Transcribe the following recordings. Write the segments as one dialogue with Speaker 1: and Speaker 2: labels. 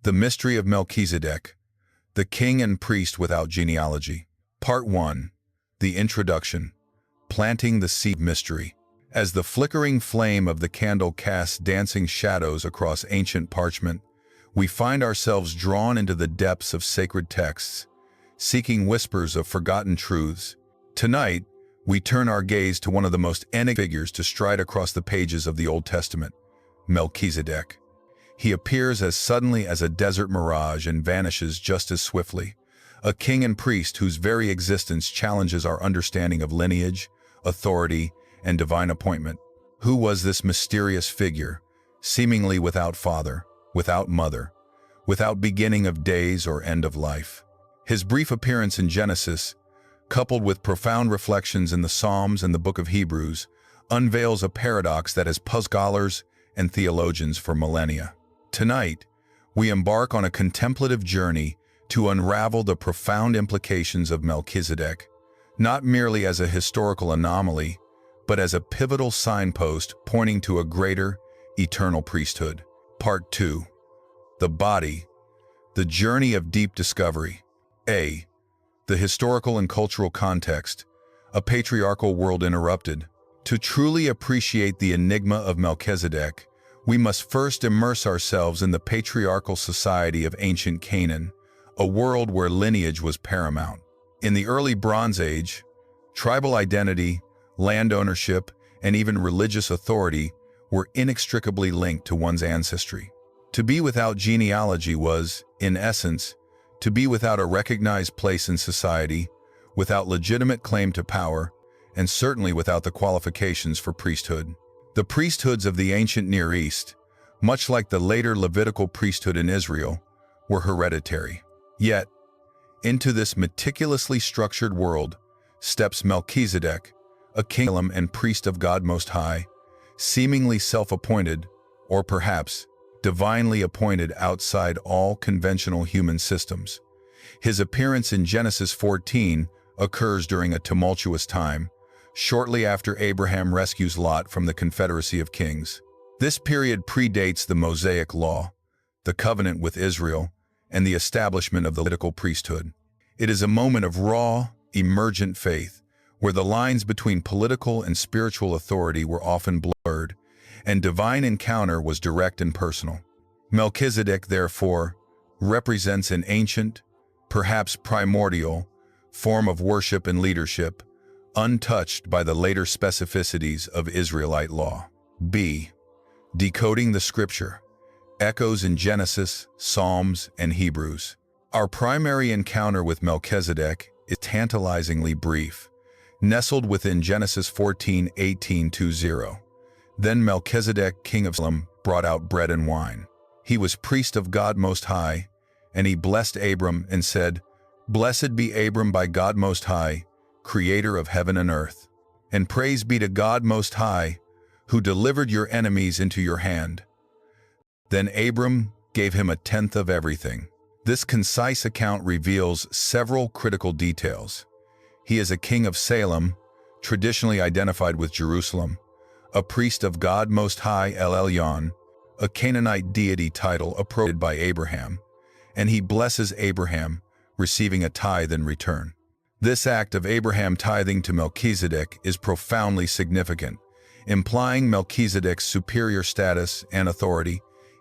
Speaker 1: The Mystery of Melchizedek, the King and Priest Without Genealogy. Part 1. The Introduction. Planting the Seed Mystery. As the flickering flame of the candle casts dancing shadows across ancient parchment, we find ourselves drawn into the depths of sacred texts, seeking whispers of forgotten truths. Tonight, we turn our gaze to one of the most enigmatic figures to stride across the pages of the Old Testament, Melchizedek. He appears as suddenly as a desert mirage and vanishes just as swiftly, a king and priest whose very existence challenges our understanding of lineage, authority, and divine appointment. Who was this mysterious figure, seemingly without father, without mother, without beginning of days or end of life? His brief appearance in Genesis, coupled with profound reflections in the Psalms and the Book of Hebrews, unveils a paradox that has puzzled scholars and theologians for millennia. Tonight, we embark on a contemplative journey to unravel the profound implications of Melchizedek, not merely as a historical anomaly, but as a pivotal signpost pointing to a greater, eternal priesthood. Part 2. The Body, the Journey of Deep Discovery. A. The historical and cultural context, a patriarchal world interrupted. To truly appreciate the enigma of Melchizedek, we must first immerse ourselves in the patriarchal society of ancient Canaan, a world where lineage was paramount. In the early Bronze Age, tribal identity, land ownership, and even religious authority were inextricably linked to one's ancestry. To be without genealogy was, in essence, to be without a recognized place in society, without legitimate claim to power, and certainly without the qualifications for priesthood. The priesthoods of the ancient Near East, much like the later Levitical priesthood in Israel, were hereditary. Yet, into this meticulously structured world steps Melchizedek, a king and priest of God Most High, seemingly self-appointed, or perhaps divinely appointed outside all conventional human systems. His appearance in Genesis 14 occurs during a tumultuous time, shortly after Abraham rescues Lot from the Confederacy of Kings. This period predates the Mosaic Law, the covenant with Israel, and the establishment of the Levitical priesthood. It is a moment of raw, emergent faith, where the lines between political and spiritual authority were often blurred, and divine encounter was direct and personal. Melchizedek, therefore, represents an ancient, perhaps primordial, form of worship and leadership, untouched by the later specificities of Israelite law. B. Decoding the Scripture. Echoes in Genesis, Psalms, and Hebrews. Our primary encounter with Melchizedek is tantalizingly brief, nestled within Genesis 14:18-20. Then Melchizedek, king of Salem, brought out bread and wine. He was priest of God Most High, and he blessed Abram and said, "Blessed be Abram by God Most High, creator of heaven and earth. And praise be to God Most High, who delivered your enemies into your hand." Then Abram gave him a tenth of everything. This concise account reveals several critical details. He is a king of Salem, traditionally identified with Jerusalem, a priest of God Most High El Elyon, a Canaanite deity title appropriated by Abraham, and he blesses Abraham, receiving a tithe in return. This act of Abraham tithing to Melchizedek is profoundly significant, implying Melchizedek's superior status and authority,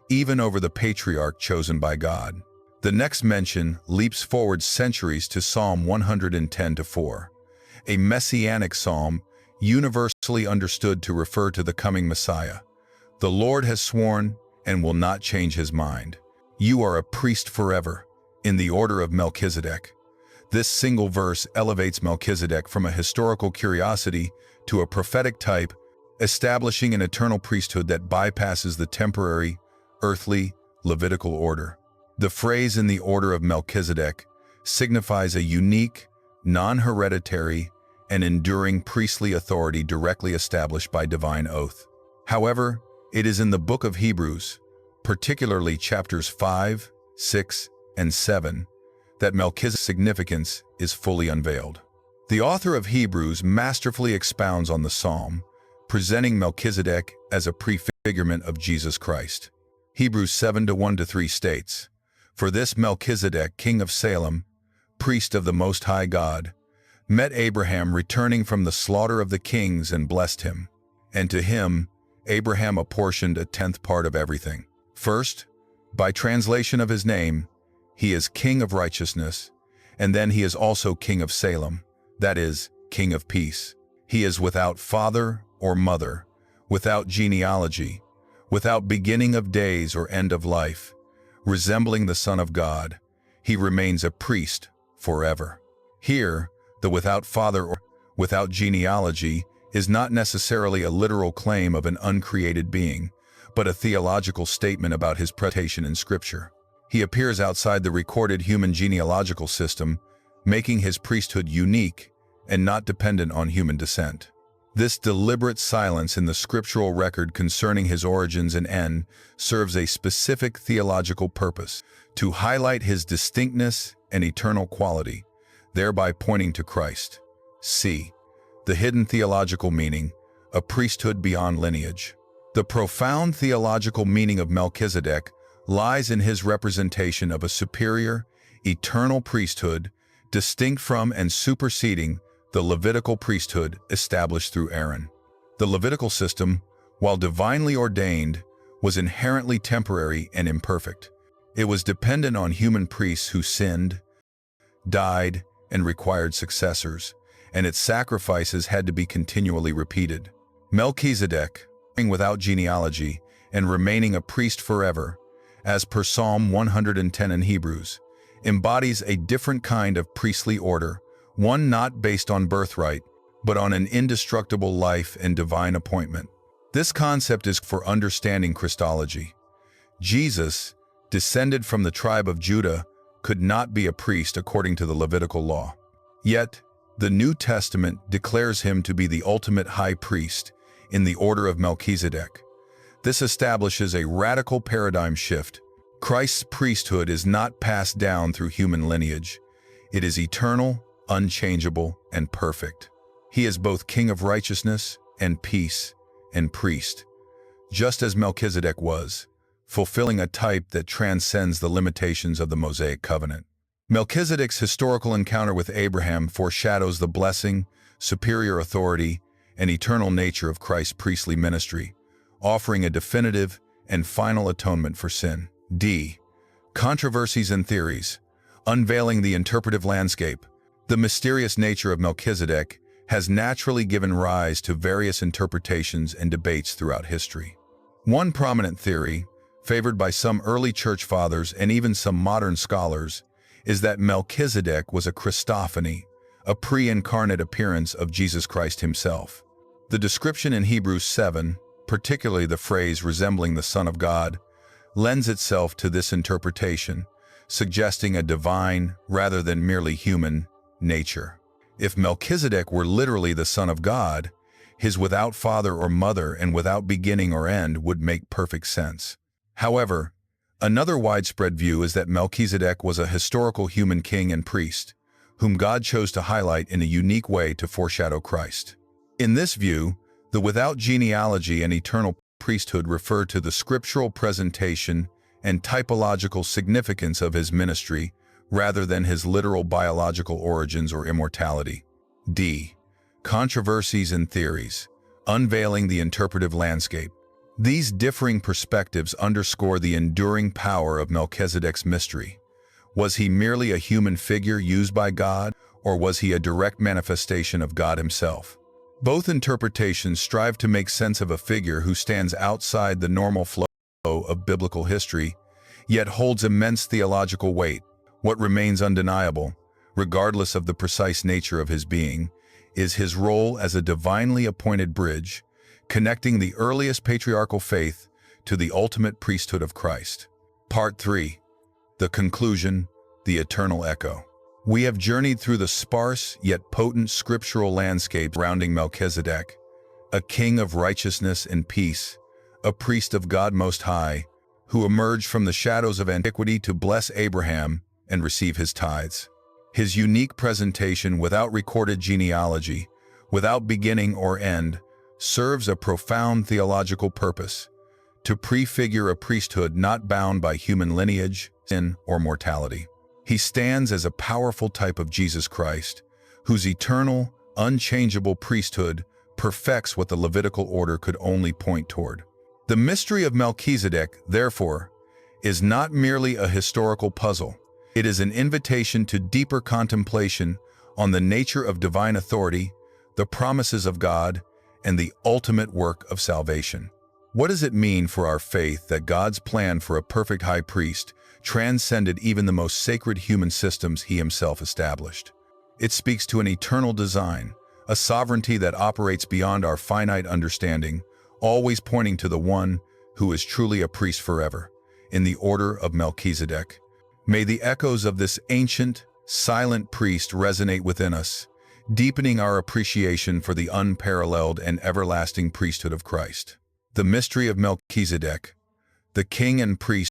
Speaker 1: even over the patriarch chosen by God. The next mention leaps forward centuries to Psalm 110:4, a messianic psalm universally understood to refer to the coming Messiah. The Lord has sworn and will not change his mind. You are a priest forever, in the order of Melchizedek. This single verse elevates Melchizedek from a historical curiosity to a prophetic type, establishing an eternal priesthood that bypasses the temporary, earthly, Levitical order. The phrase "in the order of Melchizedek" signifies a unique, non-hereditary, and enduring priestly authority directly established by divine oath. However, it is in the Book of Hebrews, particularly chapters 5, 6, and 7, that Melchizedek's significance is fully unveiled. The author of Hebrews masterfully expounds on the psalm, presenting Melchizedek as a prefigurement of Jesus Christ. Hebrews 7:1-3 states, For this Melchizedek, king of Salem, priest of the Most High God, met Abraham returning from the slaughter of the kings and blessed him. And to him, Abraham apportioned a tenth part of everything. First, by translation of his name, he is king of righteousness, and then he is also king of Salem, that is, king of peace. He is without father or mother, without genealogy, without beginning of days or end of life. Resembling the Son of God, he remains a priest forever. Here, the without father or without genealogy is not necessarily a literal claim of an uncreated being, but a theological statement about his presentation in Scripture. He appears outside the recorded human genealogical system, making his priesthood unique and not dependent on human descent. This deliberate silence in the scriptural record concerning his origins and end serves a specific theological purpose, to highlight his distinctness and eternal quality, thereby pointing to Christ. C. The hidden theological meaning, a priesthood beyond lineage. The profound theological meaning of Melchizedek lies in his representation of a superior, eternal priesthood, distinct from and superseding the Levitical priesthood established through Aaron. The Levitical system, while divinely ordained, was inherently temporary and imperfect. It was dependent on human priests who sinned, died, and required successors, and its sacrifices had to be continually repeated. Melchizedek, without genealogy and remaining a priest forever, as per Psalm 110 in Hebrews, embodies a different kind of priestly order, one not based on birthright, but on an indestructible life and divine appointment. This concept is for understanding Christology. Jesus, descended from the tribe of Judah, could not be a priest according to the Levitical law. Yet, the New Testament declares him to be the ultimate high priest in the order of Melchizedek. This establishes a radical paradigm shift. Christ's priesthood is not passed down through human lineage. It is eternal, unchangeable, and perfect. He is both king of righteousness and peace and priest, just as Melchizedek was, fulfilling a type that transcends the limitations of the Mosaic covenant. Melchizedek's historical encounter with Abraham foreshadows the blessing, superior authority, and eternal nature of Christ's priestly ministry, offering a definitive and final atonement for sin. D. Controversies and theories. Unveiling the interpretive landscape. The mysterious nature of Melchizedek has naturally given rise to various interpretations and debates throughout history. One prominent theory, favored by some early church fathers and even some modern scholars, is that Melchizedek was a Christophany, a pre-incarnate appearance of Jesus Christ himself. The description in Hebrews 7, particularly the phrase resembling the Son of God, lends itself to this interpretation, suggesting a divine, rather than merely human, nature. If Melchizedek were literally the Son of God, his without father or mother and without beginning or end would make perfect sense. However, another widespread view is that Melchizedek was a historical human king and priest, whom God chose to highlight in a unique way to foreshadow Christ. In this view, the without genealogy and eternal priesthood refer to the scriptural presentation and typological significance of his ministry rather than his literal biological origins or immortality. D. Controversies and theories. Unveiling the interpretive landscape. These differing perspectives underscore the enduring power of Melchizedek's mystery. Was he merely a human figure used by God, or was he a direct manifestation of God himself? Both interpretations strive to make sense of a figure who stands outside the normal flow of biblical history, yet holds immense theological weight. What remains undeniable, regardless of the precise nature of his being, is his role as a divinely appointed bridge, connecting the earliest patriarchal faith to the ultimate priesthood of Christ. Part 3. The conclusion, the eternal echo. We have journeyed through the sparse yet potent scriptural landscape surrounding Melchizedek, a king of righteousness and peace, a priest of God Most High, who emerged from the shadows of antiquity to bless Abraham and receive his tithes. His unique presentation without recorded genealogy, without beginning or end, serves a profound theological purpose, to prefigure a priesthood not bound by human lineage, sin or mortality. He stands as a powerful type of Jesus Christ, whose eternal, unchangeable priesthood perfects what the Levitical order could only point toward. The mystery of Melchizedek, therefore, is not merely a historical puzzle. It is an invitation to deeper contemplation on the nature of divine authority, the promises of God, and the ultimate work of salvation. What does it mean for our faith that God's plan for a perfect high priest transcended even the most sacred human systems he himself established? It speaks to an eternal design, a sovereignty that operates beyond our finite understanding, always pointing to the one who is truly a priest forever, in the order of Melchizedek. May the echoes of this ancient, silent priest resonate within us, deepening our appreciation for the unparalleled and everlasting priesthood of Christ. The mystery of Melchizedek, the king and priest